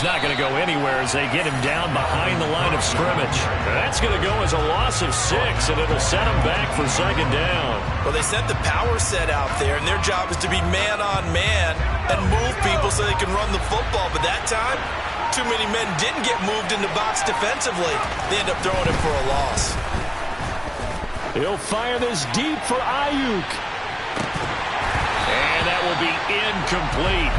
He's not going to go anywhere as they get him down behind the line of scrimmage. That's going to go as a loss of 6, and it'll set him back for second down. Well, they sent the power set out there, and their job is to be man-on-man and move people so they can run the football. But that time, too many men didn't get moved in the box defensively. They end up throwing it for a loss. He'll fire this deep for Ayuk. And that will be incomplete.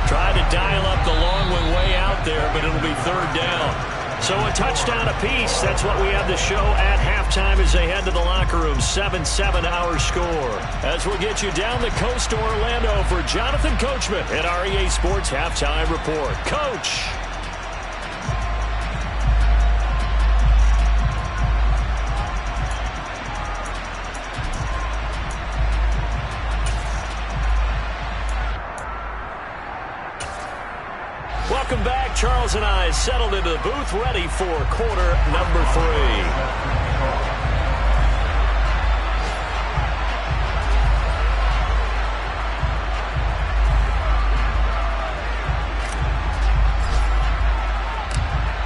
Tried to dial up the long one way out there, but it'll be third down. So a touchdown apiece. That's what we have to show at halftime as they head to the locker room. 7-7 our score. As we'll get you down the coast to Orlando for Jonathan Coachman at our EA Sports Halftime Report. Coach. Welcome back. Charles and I settled into the booth, ready for quarter number 3.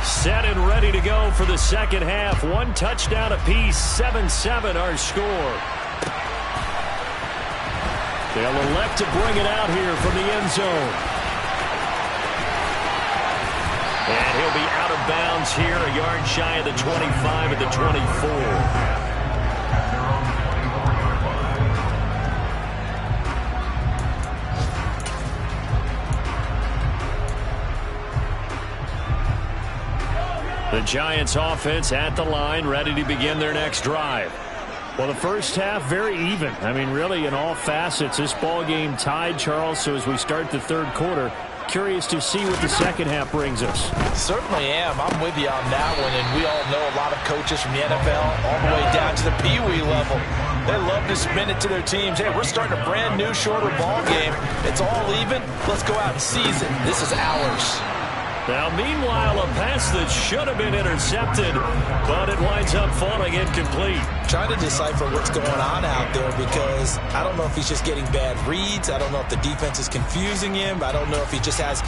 Set and ready to go for the second half. One touchdown apiece, 7-7 our score. They'll elect to bring it out here from the end zone. And he'll be out of bounds here, a yard shy of the 25 at the 24. The Giants offense at the line, ready to begin their next drive. Well, the first half, very even. I mean, really, in all facets, this ball game tied, Charles. So as we start the third quarter, curious to see what the second half brings us. Certainly am. I'm with you on that one. And we all know a lot of coaches from the NFL all the way down to the Pee-wee level. They love to spin it to their teams. Hey, we're starting a brand new, shorter ball game. It's all even. Let's go out and seize it. This is ours. Now, meanwhile, a pass that should have been intercepted, but it winds up falling incomplete. Trying to decipher what's going on out there because I don't know if he's just getting bad reads. I don't know if the defense is confusing him. I don't know if he just has,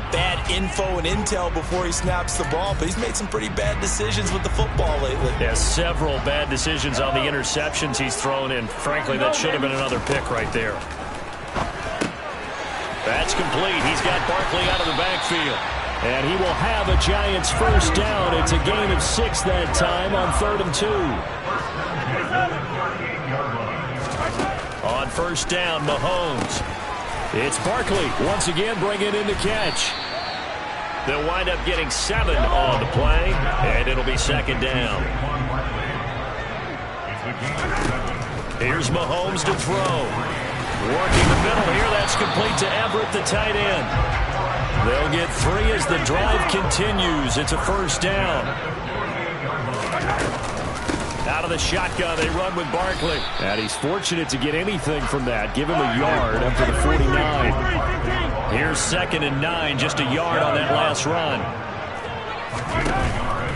bad info and intel before he snaps the ball. But he's made some pretty bad decisions with the football lately. Yeah, several bad decisions on the interceptions he's thrown in. Frankly, that should have been another pick right there. That's complete. He's got Barkley out of the backfield. And he will have a Giants first down. It's a gain of 6 that time on 3rd and 2. On first down, Mahomes. It's Barkley once again bringing in the catch. They'll wind up getting 7 on the play, and it'll be second down. Here's Mahomes to throw. Working the middle here. That's complete to Everett, the tight end. They'll get 3 as the drive continues. It's a first down. Out of the shotgun, they run with Barkley. And he's fortunate to get anything from that. Give him a yard up to the 49. Here's 2nd and 9, just a yard on that last run.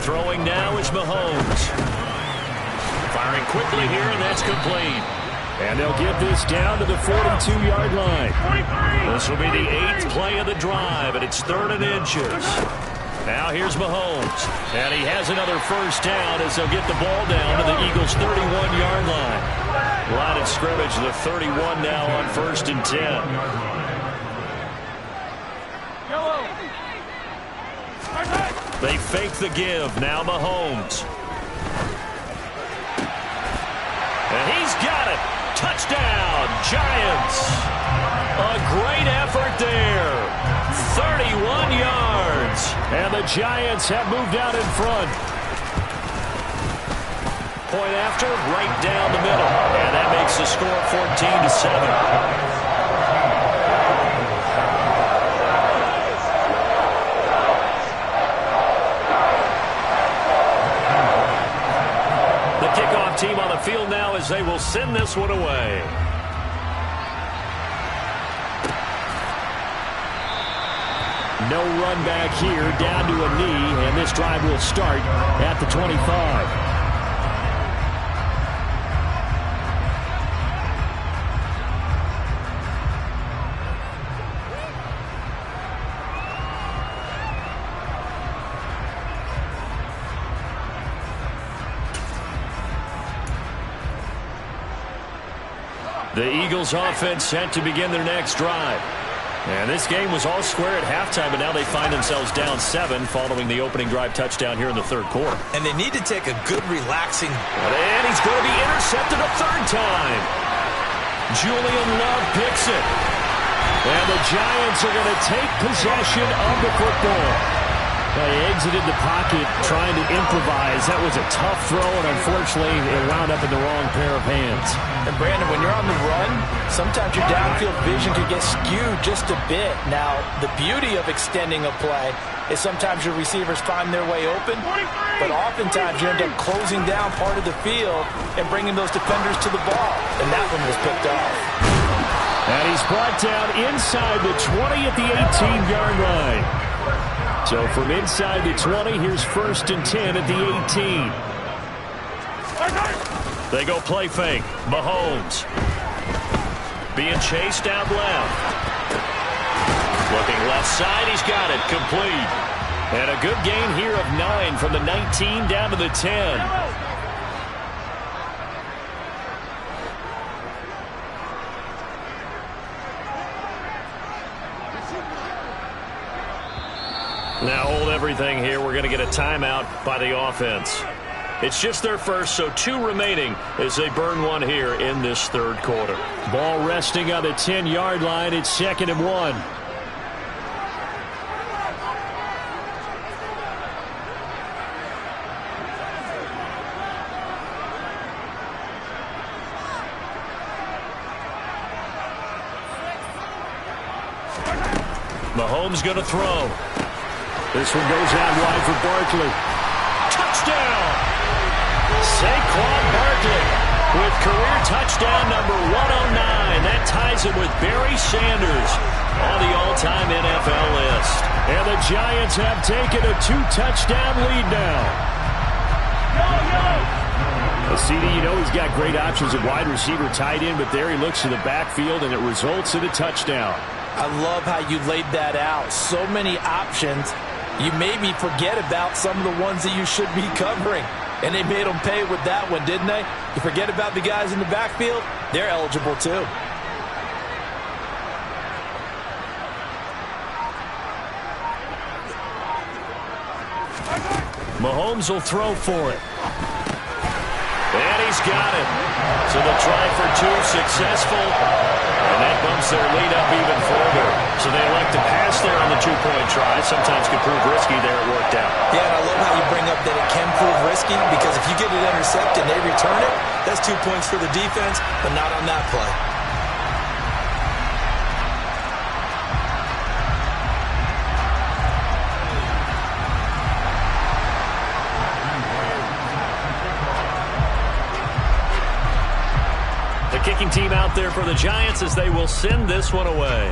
Throwing now is Mahomes. Firing quickly here, and that's complete. And they'll get this down to the 42-yard line. This will be the 8th play of the drive, and it's 3rd and inches. Now here's Mahomes. And he has another first down as they'll get the ball down to the Eagles' 31-yard line. Line of scrimmage, the 31 now on 1st and 10. They fake the give. Now Mahomes. And he's got it. Touchdown, Giants. A great effort there. 31 yards. And the Giants have moved out in front. Point after, right down the middle. And that makes the score 14-7. Team on the field now as they will send this one away. No run back here, down to a knee, and this drive will start at the 25. The Eagles offense set to begin their next drive. And this game was all square at halftime, but now they find themselves down 7 following the opening drive touchdown here in the third quarter. And they need to take a good, relaxing... And he's going to be intercepted a third time. Julian Love picks it. And the Giants are going to take possession of the football. Well, he exited the pocket trying to improvise. That was a tough throw, and unfortunately, it wound up in the wrong pair of hands. And, Brandon, when you're on the run, sometimes your downfield vision can get skewed just a bit. Now, the beauty of extending a play is sometimes your receivers find their way open, but oftentimes you end up closing down part of the field and bringing those defenders to the ball, and that one was picked off. And he's brought down inside the 20 at the 18-yard line. So from inside the 20, here's 1st and 10 at the 18. They go play fake. Mahomes being chased out left. Looking left side, he's got it. Complete. And a good gain here of 9 from the 19 down to the 10. Now hold everything here. We're going to get a timeout by the offense. It's just their first, so 2 remaining as they burn one here in this third quarter. Ball resting on the 10-yard line. It's 2nd and 1. Mahomes going to throw. This one goes out wide for Barkley. Touchdown! Saquon Barkley with career touchdown number 109. That ties him with Barry Sanders on the all-time NFL list. And the Giants have taken a 2-touchdown lead now. CD, you know he's got great options at wide receiver, tight end, but there he looks to the backfield, and it results in a touchdown. I love how you laid that out. So many options. You maybe forget about some of the ones that you should be covering. And they made them pay with that one, didn't they? You forget about the guys in the backfield, they're eligible too. Mahomes will throw for it. And he's got it. So the try for 2 successful. And that bumps their lead up even further. So they elect to pass there on the 2-point try. Sometimes can prove risky there. It worked out. Yeah, and I love how you bring up that it can prove risky, because if you get it intercepted and they return it, that's 2 points for the defense, but not on that play. Kicking team out there for the Giants as they will send this one away.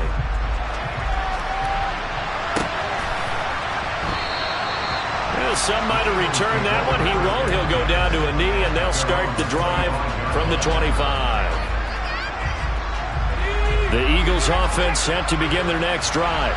Well, some might have returned that one. He won't. He'll go down to a knee, and they'll start the drive from the 25. The Eagles offense set to begin their next drive.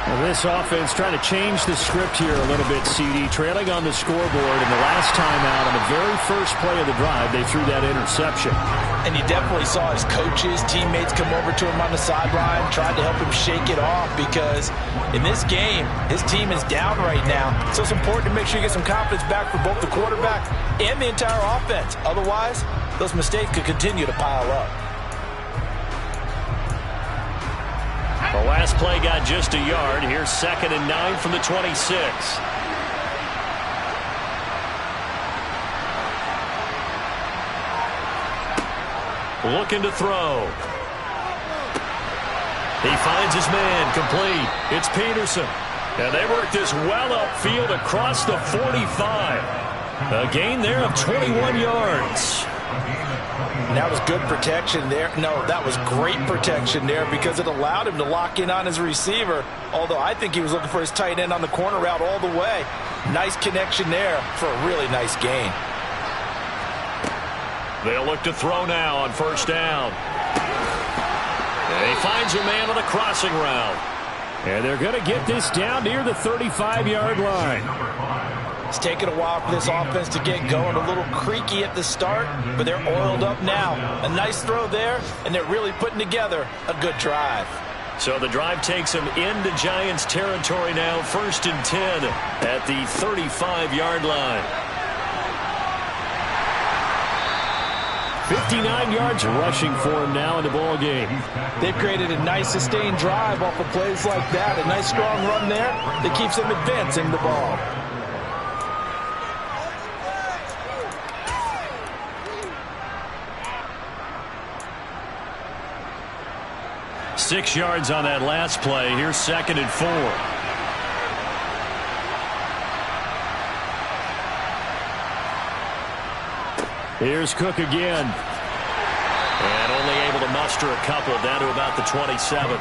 Well, this offense trying to change the script here a little bit, CD. Trailing on the scoreboard, and the last time out on the very first play of the drive, they threw that interception. And you definitely saw his coaches, teammates come over to him on the sideline, tried to help him shake it off, because in this game, his team is down right now. So it's important to make sure you get some confidence back for both the quarterback and the entire offense. Otherwise, those mistakes could continue to pile up. The last play got just a yard. Here's 2nd and 9 from the 26. Looking to throw. He finds his man, complete. It's Peterson. And they work this well upfield across the 45. A gain there of 21 yards. And that was good protection there. No, that was great protection there, because it allowed him to lock in on his receiver, although I think he was looking for his tight end on the corner route all the way. Nice connection there for a really nice gain. They'll look to throw now on 1st down. And he finds a man on the crossing route. And they're going to get this down near the 35-yard line. It's taken a while for this offense to get going. A little creaky at the start, but they're oiled up now. A nice throw there, and they're really putting together a good drive. So the drive takes them into Giants territory now, 1st and 10 at the 35-yard line. 59 yards rushing for him now in the ball game. They've created a nice sustained drive off of plays like that. A nice strong run there that keeps them advancing the ball. Six yards on that last play. Here's 2nd and 4. Here's Cook again. And only able to muster a couple down to about the 27.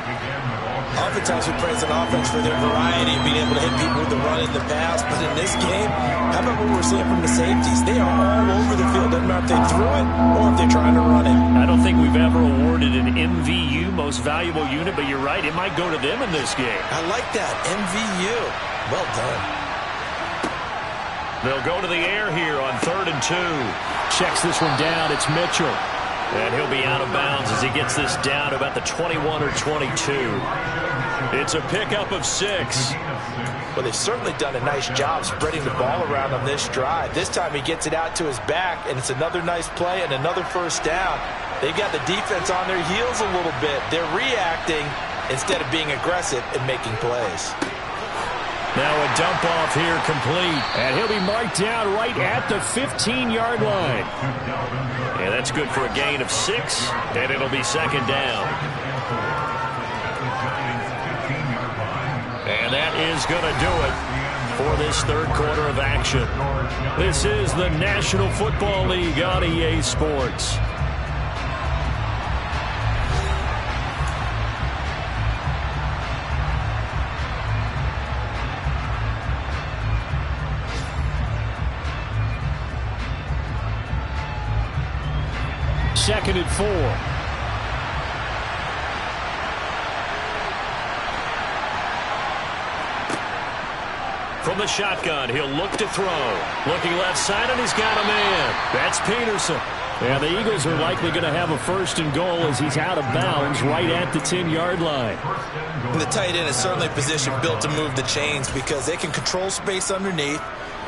Oftentimes we praise an offense for their variety, being able to hit people with the run in the pass. But in this game, how about what we're seeing from the safeties? They are all over the field. Doesn't matter if they threw it or if they're trying to run it. I don't think we've ever awarded an MVU, most valuable unit, but you're right. It might go to them in this game. I like that. MVU. Well done. They'll go to the air here on 3rd and 2. Checks this one down. It's Mitchell. And he'll be out of bounds as he gets this down to about the 21 or 22. It's a pickup of 6. Well, they've certainly done a nice job spreading the ball around on this drive. This time he gets it out to his back, and it's another nice play and another 1st down. They've got the defense on their heels a little bit. They're reacting instead of being aggressive and making plays. Now a dump off here complete. And he'll be marked down right at the 15-yard line. And that's good for a gain of 6, and it'll be 2nd down. And that is going to do it for this 3rd quarter of action. This is the National Football League on EA Sports. Second and 4. From the shotgun, he'll look to throw. Looking left side, and he's got a man. That's Peterson. And the Eagles are likely going to have a 1st and goal as he's out of bounds right at the 10-yard line. And the tight end is certainly a position built to move the chains because they can control space underneath.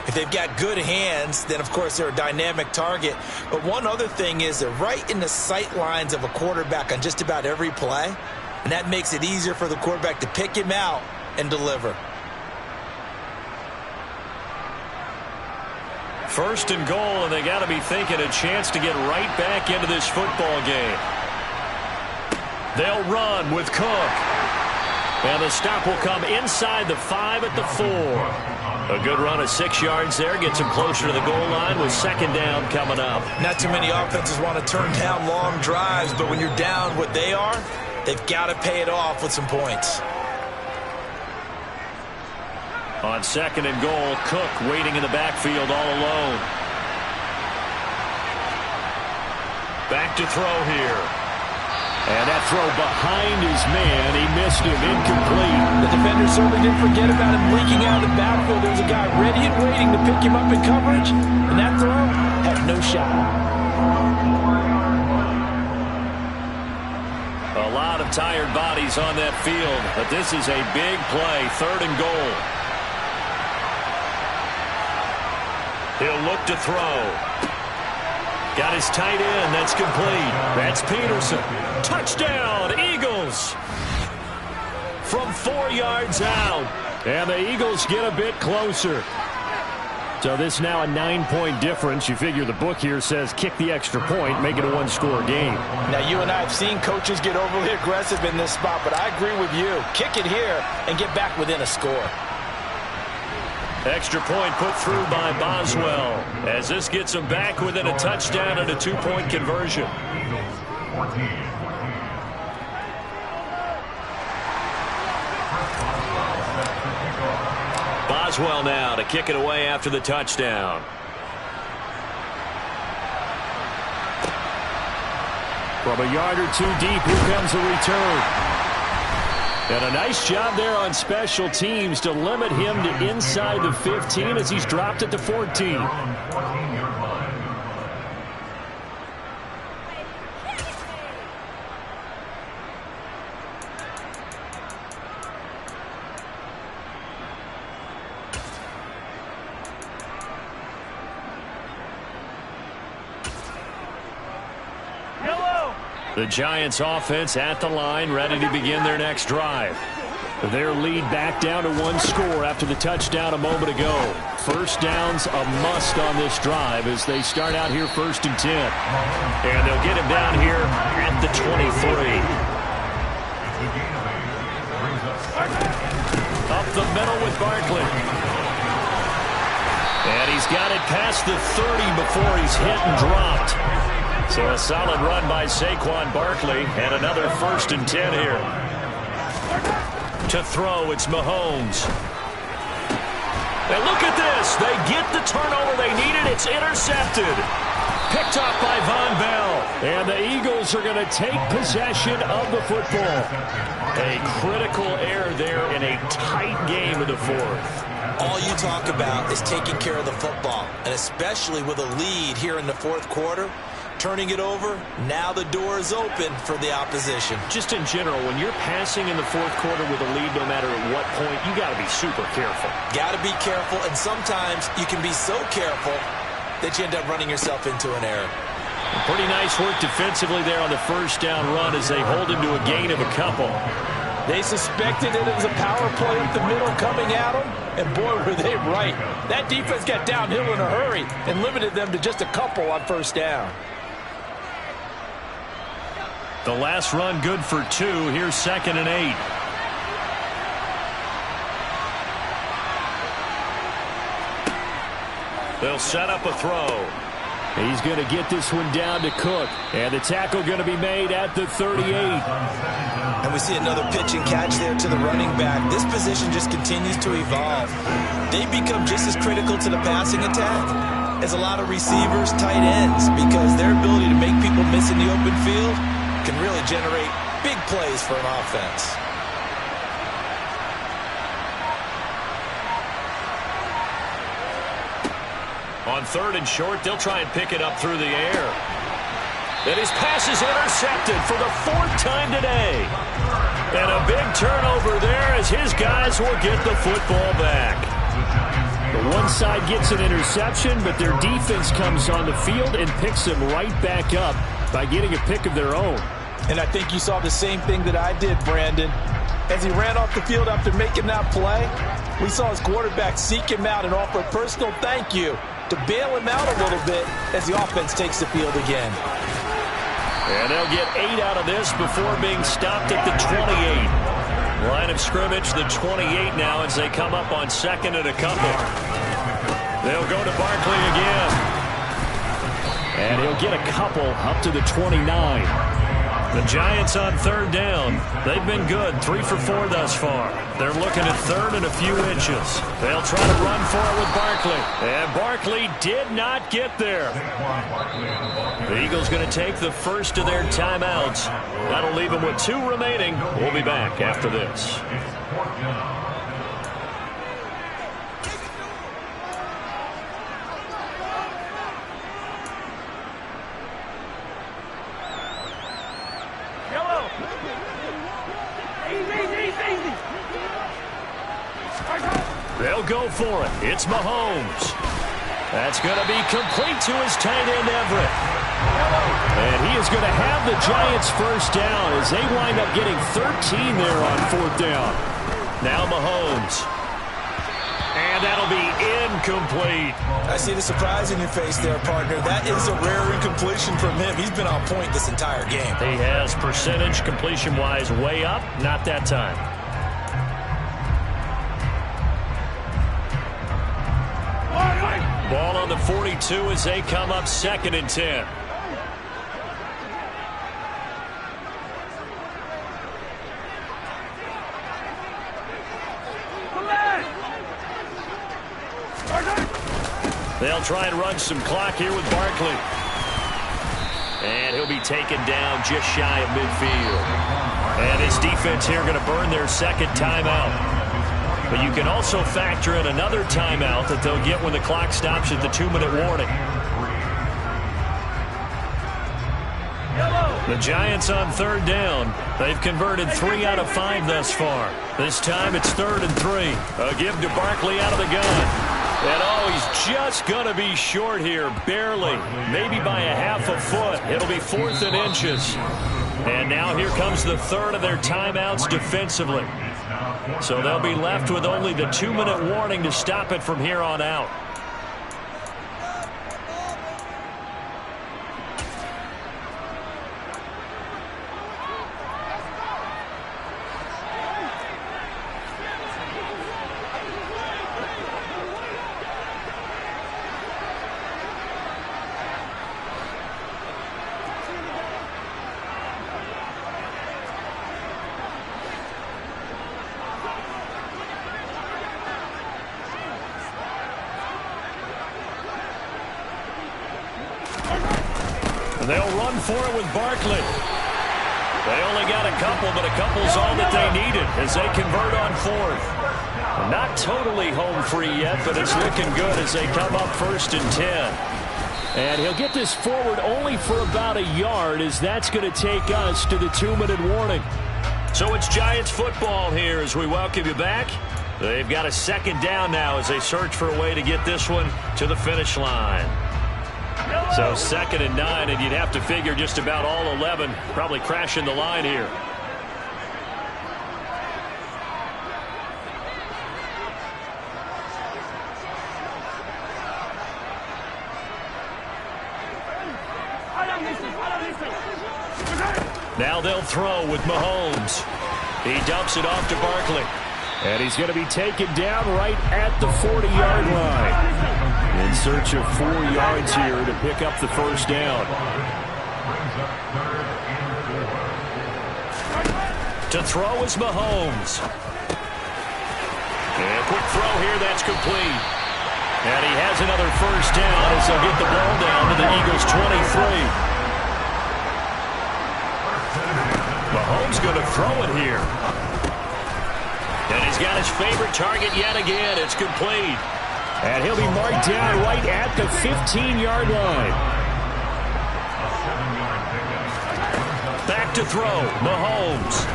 If they've got good hands, then, of course, they're a dynamic target. But one other thing is they're right in the sight lines of a quarterback on just about every play, and that makes it easier for the quarterback to pick him out and deliver. 1st and goal, and they got to be thinking a chance to get right back into this football game. They'll run with Cook. And the stop will come inside the 5 at the 4. A good run of 6 yards there. Gets him closer to the goal line with 2nd down coming up. Not too many offenses want to turn down long drives, but when you're down what they are, they've got to pay it off with some points. On 2nd and goal, Cook waiting in the backfield all alone. Back to throw here. And that throw behind his man, he missed him, incomplete. The defender certainly didn't forget about him leaking out of the backfield. There's a guy ready and waiting to pick him up in coverage, and that throw had no shot. A lot of tired bodies on that field, but this is a big play, 3rd and goal. He'll look to throw. Got his tight end. That's complete. That's Peterson. Touchdown, Eagles. From 4 yards out. And the Eagles get a bit closer. So this now a 9-point difference. You figure the book here says kick the extra point, make it a 1-score game. Now, you and I have seen coaches get overly aggressive in this spot, but I agree with you. Kick it here and get back within a score. Extra point put through by Boswell as this gets him back within a touchdown and a 2-point conversion. Boswell now to kick it away after the touchdown. From a yard or two deep, here comes a return. And a nice job there on special teams to limit him to inside the 15 as he's dropped at the 14. The Giants offense at the line, ready to begin their next drive. Their lead back down to 1 score after the touchdown a moment ago. First down's a must on this drive as they start out here 1st and 10. And they'll get him down here at the 23. Up the middle with Barkley. And he's got it past the 30 before he's hit and dropped. So a solid run by Saquon Barkley, and another 1st and 10 here. To throw, it's Mahomes. And look at this. They get the turnover they needed. It's intercepted. Picked off by Von Bell. And the Eagles are going to take possession of the football. A critical error there in a tight game of the 4th. All you talk about is taking care of the football, and especially with a lead here in the 4th quarter. Turning it over, now the door is open for the opposition. Just in general, when you're passing in the 4th quarter with a lead, no matter at what point, you got to be super careful. Got to be careful, and sometimes you can be so careful that you end up running yourself into an error. Pretty nice work defensively there on the 1st down run as they hold him to a gain of a couple. They suspected it was a power play up the middle coming at them, and boy, were they right. That defense got downhill in a hurry and limited them to just a couple on 1st down. The last run good for 2. Here's 2nd and 8. They'll set up a throw. He's going to get this one down to Cook. And the tackle going to be made at the 38. And we see another pitch and catch there to the running back. This position just continues to evolve. They become just as critical to the passing attack as a lot of receivers, tight ends, because their ability to make people miss in the open field can really generate big plays for an offense. On 3rd and short, they'll try and pick it up through the air. And his pass is intercepted for the 4th time today. And a big turnover there as his guys will get the football back. The one side gets an interception, but their defense comes on the field and picks them right back up by getting a pick of their own. And I think you saw the same thing that I did, Brandon. As he ran off the field after making that play, we saw his quarterback seek him out and offer a personal thank you to bail him out a little bit as the offense takes the field again. And they'll get 8 out of this before being stopped at the 28. Line of scrimmage, the 28 now as they come up on 2nd and a couple. They'll go to Barkley again. And he'll get a couple up to the 29. The Giants on 3rd down. They've been good, 3 for 4 thus far. They're looking at 3rd and a few inches. They'll try to run for it with Barkley. And Barkley did not get there. The Eagles going to take the first of their timeouts. That'll leave them with 2 remaining. We'll be back after this. They'll go for it. It's Mahomes. That's going to be complete to his tight end, Everett. And he is going to have the Giants' first down as they wind up getting 13 there on 4th down. Now Mahomes. And that'll be incomplete. I see the surprise in your face there, partner. That is a rare incompletion from him. He's been on point this entire game. He has percentage completion-wise way up. Not that time. Ball on the 42 as they come up 2nd and 10. They'll try and run some clock here with Barkley. And he'll be taken down just shy of midfield. And his defense here going to burn their second timeout. But you can also factor in another timeout that they'll get when the clock stops at the 2-minute warning. The Giants on third down. They've converted 3 out of 5 thus far. This time it's 3rd and 3. A give to Barkley out of the gun. And oh, he's just going to be short here, barely, maybe by a half a foot. It'll be 4th and inches. And now here comes the third of their timeouts defensively. So they'll be left with only the 2-minute warning to stop it from here on out. They'll run for it with Barkley. They only got a couple, but a couple's all that they needed as they convert on 4th. Not totally home free yet, but it's looking good as they come up 1st and 10. And he'll get this forward only for about a yard, as that's going to take us to the 2-minute warning. So it's Giants football here as we welcome you back. They've got a second down now as they search for a way to get this one to the finish line. So 2nd and 9, and you'd have to figure just about all 11 probably crashing the line here. Now they'll throw with Mahomes. He dumps it off to Barkley. And he's going to be taken down right at the 40-yard line. In search of 4 yards here to pick up the first down. To throw is Mahomes. And a quick throw here, that's complete. And he has another first down as they'll get the ball down to the Eagles' 23. Mahomes going to throw it here. And he's got his favorite target yet again. It's complete. And he'll be marked down right at the 15-yard line. Back to throw, Mahomes.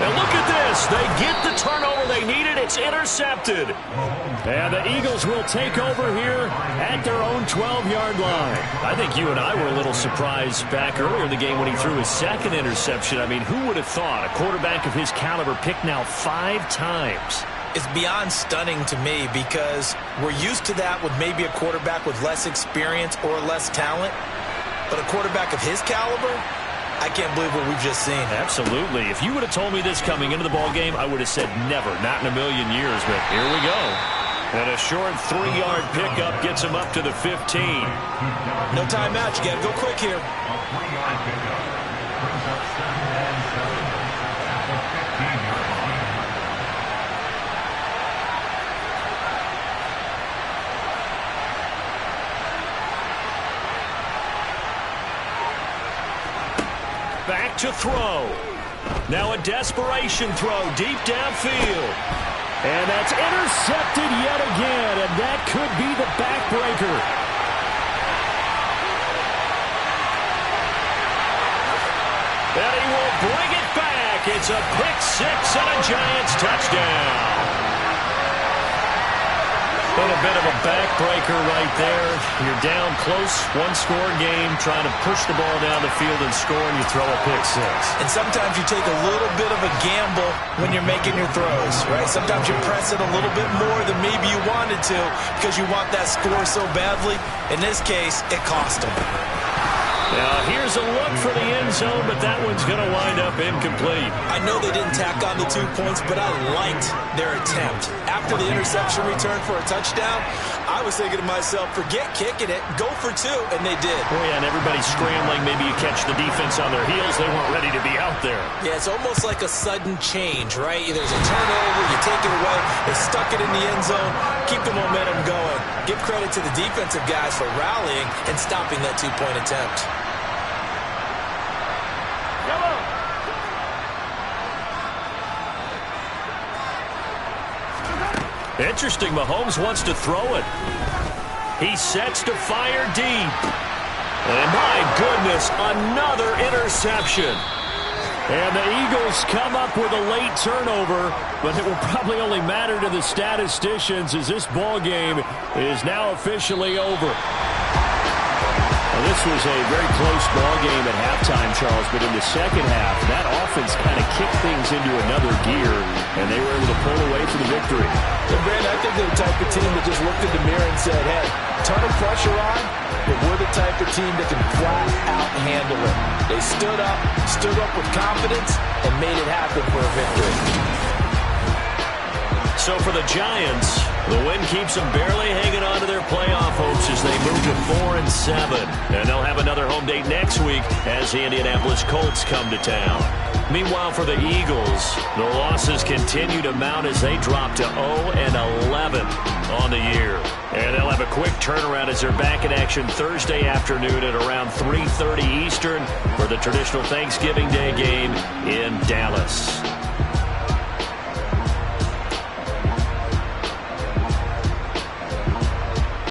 And look at this. They get the turnover they needed. It's intercepted. And the Eagles will take over here at their own 12-yard line. I think you and I were a little surprised back earlier in the game when he threw his second interception. I mean, who would have thought a quarterback of his caliber picked now 5 times? It's beyond stunning to me because we're used to that with maybe a quarterback with less experience or less talent. But a quarterback of his caliber, I can't believe what we've just seen. Absolutely. If you would have told me this coming into the ball game, I would have said never, not in a million years. But here we go. And a short 3-yard pickup gets him up to the 15. No timeout. You got to go quick here. Back to throw. Now a desperation throw deep downfield. And that's intercepted yet again, and that could be the backbreaker. And he will bring it back. It's a pick 6 and a Giants touchdown. And a bit of a backbreaker right there. You're down close, 1-score game, trying to push the ball down the field and score, and you throw a pick 6. And sometimes you take a little bit of a gamble when you're making your throws, right? Sometimes you press it a little bit more than maybe you wanted to because you want that score so badly. In this case, it cost them. Now, here's a look for the end zone, but that one's going to wind up incomplete. I know they didn't tack on the 2 points, but I liked their attempt. After the interception return for a touchdown, I was thinking to myself, forget kicking it, go for 2, and they did. Oh, yeah, and everybody's scrambling. Maybe you catch the defense on their heels. They weren't ready to be out there. Yeah, it's almost like a sudden change, right? There's a turnover, you take it away, they stuck it in the end zone, keep the momentum going. Give credit to the defensive guys for rallying and stopping that 2-point attempt. Interesting, Mahomes wants to throw it. He sets to fire deep. And my goodness, another interception. And the Eagles come up with a late turnover, but it will probably only matter to the statisticians as this ball game is now officially over. Now, this was a very close ball game at halftime, Charles, but in the second half, that offense kind of kicked things into another gear, and they were able to pull away for the victory. And Brandon, I think they're the type of team that just looked in the mirror and said, hey, ton of pressure on, but we're the type of team that can flat out handle it. They stood up with confidence, and made it happen for a victory. So for the Giants, the win keeps them barely hanging on to their playoff hopes as they move to 4-7. And they'll have another home date next week as the Indianapolis Colts come to town. Meanwhile, for the Eagles, the losses continue to mount as they drop to 0-11 on the year. And they'll have a quick turnaround as they're back in action Thursday afternoon at around 3:30 Eastern for the traditional Thanksgiving Day game in Dallas.